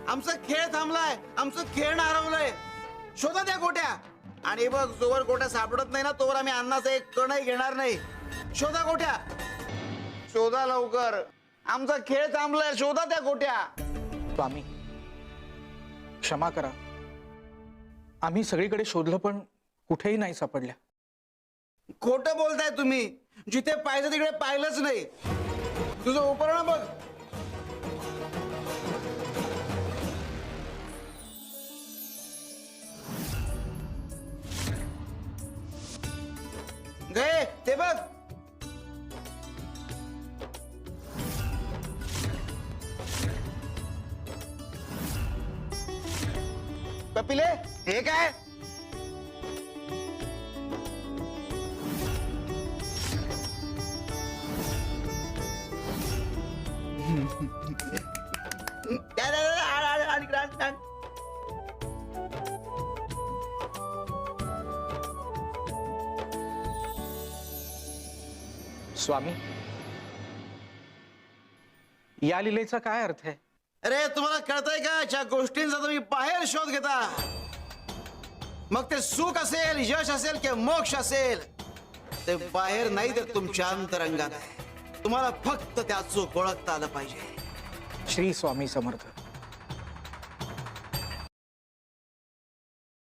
आमचा खेळ थांबलाय, आमचं खेळणं हरवलंय. शोधा त्या गोट्या. आणि बघ, जोवर गोट्या सापडत नाही ना तोवर आम्ही अन्नाचा एक कणही घेणार नाही. शोधा गोट्या, शोधा लवकर. आमचा खेळ थांबलाय, शोधा त्या गोट्या. स्वामी क्षमा करा, आम्ही सगळीकडे शोधलं पण कुठेही नाही सापडल्या. खोटं बोलताय तुम्ही. जिथे पाहिजे तिकडे पाहिलंच नाही. तुझं उपकरण बघ. गे ते बघ. कपिले, हे काय? स्वामी, या लीलेचा काय अर्थ आहे? अरे तुम्हाला कळतंय का? ज्या गोष्टींचा तुम्ही बाहेर शोध घेता, मग ते सुख असेल, यश असेल किंवा मोक्ष असेल, ते बाहेर नाही तर तुमच्या अंतरंगात आहे. तुम्हाला फक्त त्या चूक ओळखता आलं पाहिजे. श्री स्वामी समर्थ.